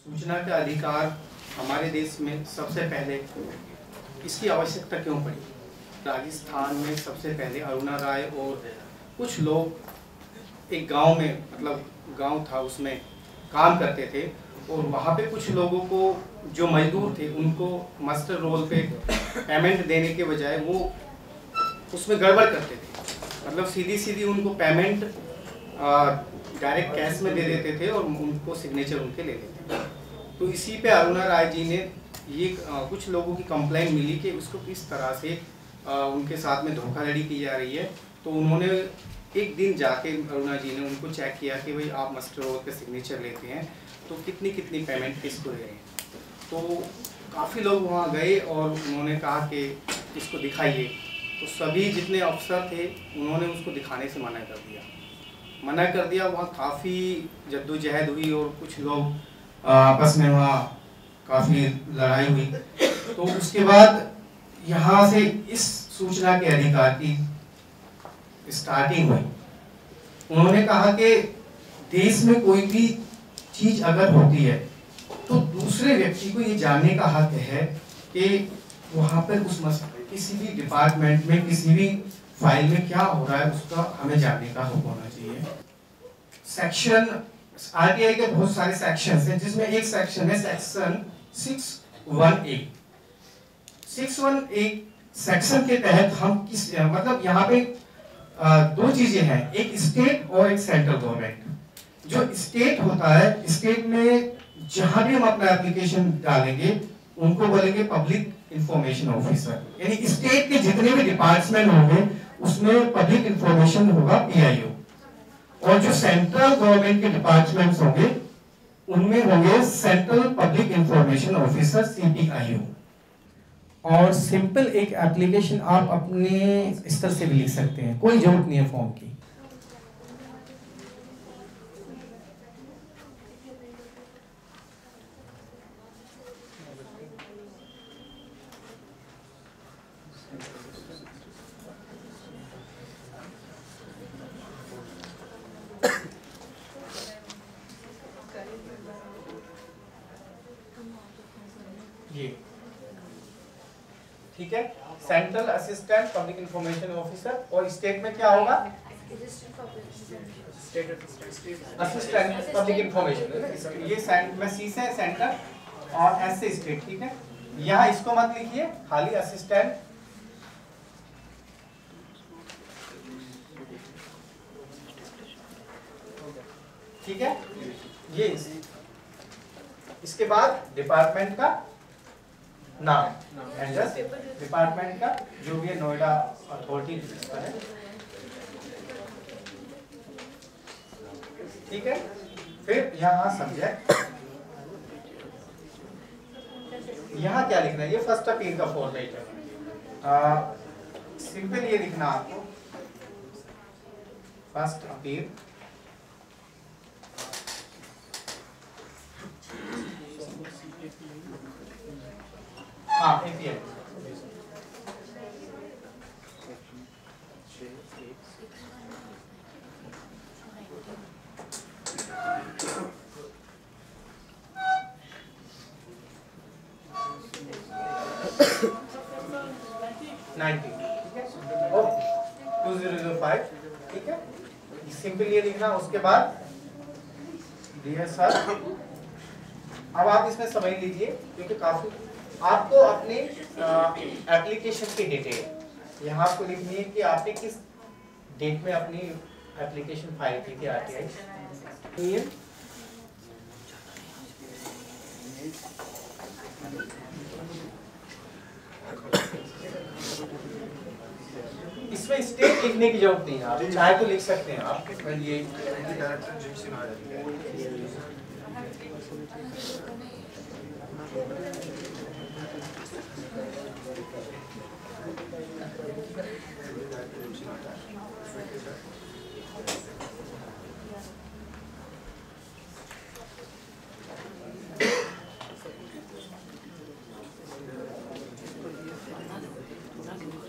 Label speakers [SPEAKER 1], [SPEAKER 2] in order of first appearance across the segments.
[SPEAKER 1] सूचना का अधिकार हमारे देश में सबसे पहले इसकी आवश्यकता क्यों पड़ी? राजस्थान में सबसे पहले अरुणा राय और कुछ लोग एक गांव में, मतलब गांव था, उसमें काम करते थे और वहाँ पे कुछ लोगों को, जो मजदूर थे, उनको मास्टर रोल पे पेमेंट देने के बजाय वो उसमें गड़बड़ करते थे। मतलब सीधी सीधी उनको पेमेंट डायरेक्ट कैश में दे देते थे और उनको सिग्नेचर उनके ले लेते थे। तो इसी पे अरुणा राय जी ने ये कुछ लोगों की कंप्लेंट मिली कि उसको किस तरह से उनके साथ में धोखाधड़ी की जा रही है। तो उन्होंने एक दिन जाके अरुणा जी ने उनको चेक किया कि भाई आप मास्टर रोल पे सिग्नेचर लेते हैं तो कितनी कितनी पेमेंट किसको दे रहे हैं। तो काफ़ी लोग वहाँ गए और उन्होंने कहा कि इसको दिखाइए। तो सभी जितने अफसर थे उन्होंने उसको दिखाने से मना कर दिया। वहाँ काफ़ी जद्दोजहद हुई और कुछ लोग आपस में वहाँ काफ़ी लड़ाई हुई। तो उसके बाद यहाँ से इस सूचना के अधिकार की स्टार्टिंग हुई। उन्होंने कहा कि देश में कोई भी चीज अगर होती है तो दूसरे व्यक्ति को ये जानने का हक है कि वहाँ पर किसी भी डिपार्टमेंट में, किसी भी फाइल में क्या हो रहा है, उसका हमें जानने का हक होना चाहिए। सेक्शन आरटीआई के बहुत सारे सेक्शन हैं, जिसमें एक सेक्शन है सेक्शन 618। 618 सेक्शन के तहत हम किस मतलब यहाँ पे दो चीजें हैं, एक स्टेट और एक सेंट्रल गवर्नमेंट। जो स्टेट होता है, स्टेट में जहां भी हम अपना एप्लीकेशन डालेंगे उनको बोलेंगे पब्लिक इंफॉर्मेशन ऑफिसर, यानी स्टेट के जितने भी डिपार्टमेंट होंगे उसमें पब्लिक इंफॉर्मेशन होगा पीआईओ। और जो सेंट्रल गवर्नमेंट के डिपार्टमेंट्स होंगे उनमें होंगे सेंट्रल पब्लिक इंफॉर्मेशन ऑफिसर, सीपीआईओ। और सिंपल एक एप्लीकेशन आप अपने स्तर से भी लिख सकते हैं, कोई जरूरत नहीं है फॉर्म की। ये ठीक है, central assistant public information officer. और स्टेट में क्या होगा? Assistant public information. ये में सी से सेंटर और एस से स्टेट। ठीक है, यहाँ इसको मत लिखिए, खाली असिस्टेंट। ठीक है, ये इसके बाद डिपार्टमेंट का नाम, एड्रेस डिपार्टमेंट का जो भी है, नोएडा अथॉरिटी पर है। ठीक है, फिर यहाँ सब्जेक्ट, यहाँ क्या लिखना है? ये फर्स्ट अपील का फॉर्मेट है। सिंपल ये लिखना आपको, फर्स्ट अपील। हाँ, APL। और 2005। ठीक है, सिंपल ये लिखना। उसके बाद डियर सर, अब आप इसमें समझ लीजिए क्योंकि काफी आपको अपने एप्लीकेशन की डिटेल यहाँ आपको लिखनी है कि आपने किस डेट में अपनी एप्लीकेशन फाइल की थी आरटीआई। इसमें स्टेट लिखने की जरूरत नहीं है, आप चाहे तो लिख सकते हैं आप। ये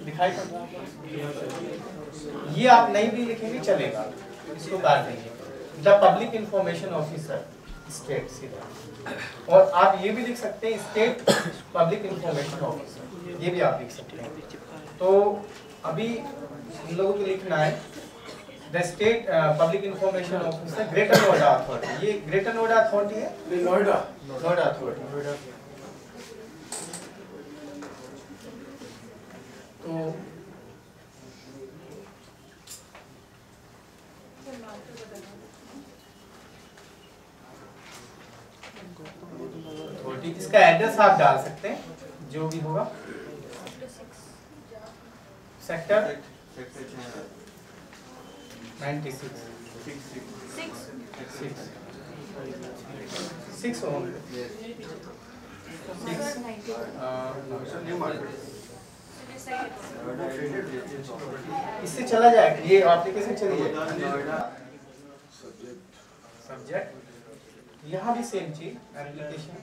[SPEAKER 1] दिखाई पड़ रहा है, ये आप नहीं भी लिखेंगे चलेगा, इसको काट देंगे। The public information officer, state सीधा। और आप ये भी लिख सकते हैं स्टेट पब्लिक इंफॉर्मेशन ऑफिसर, ये भी आप लिख सकते हैं। तो अभी हम लोगों को लिखना है the state public information officer greater Noida authority. ये ग्रेटर नोएडा अथॉरिटी है, नोएडा अथॉरिटी। तो इसका एड्रेस आप डाल सकते हैं जो भी होगा। सेक्टर 96 इससे चला जाएगा, ये एप्लीकेशन चली जाएगी। सब्जेक्ट यहाँ भी सेम चीज, एप्लीकेशन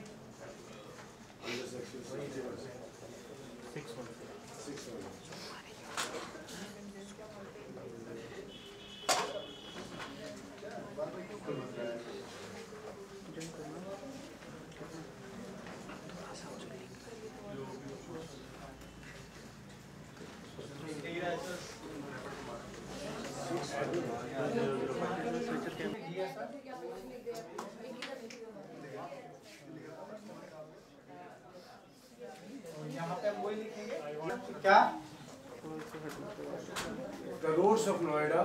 [SPEAKER 1] यहाँ पे हम वही लिखेंगे क्या,
[SPEAKER 2] The roads of Noida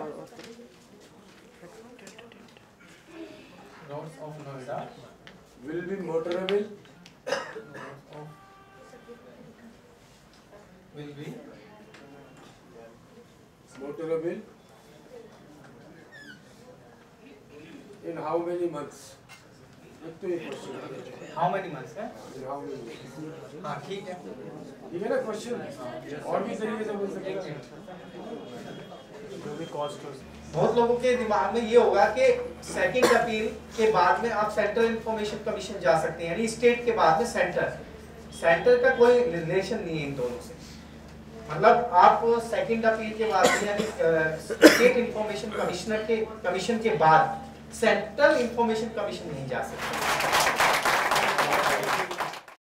[SPEAKER 2] will be motorable. Motorable in how many months? एक तो ये क्वेश्चन है।
[SPEAKER 1] हाउ मेनी मंथ्स है,
[SPEAKER 2] In how many months?
[SPEAKER 1] हाँ ठीक है।
[SPEAKER 2] ठीक है ना क्वेश्चन, और भी तरीके से बोल सकते हैं।
[SPEAKER 1] बहुत लोगों के दिमाग में ये होगा कि सेकंड अपील के बाद में आप सेंट्रल इंफॉर्मेशन कमीशन जा सकते हैं, यानी स्टेट के बाद में सेंटर का कोई रिलेशन नहीं है इन दोनों से। मतलब आप सेकंड अपील के बाद में यानी स्टेट इंफॉर्मेशन कमीशन के बाद सेंट्रल इंफॉर्मेशन कमीशन नहीं जा सकते।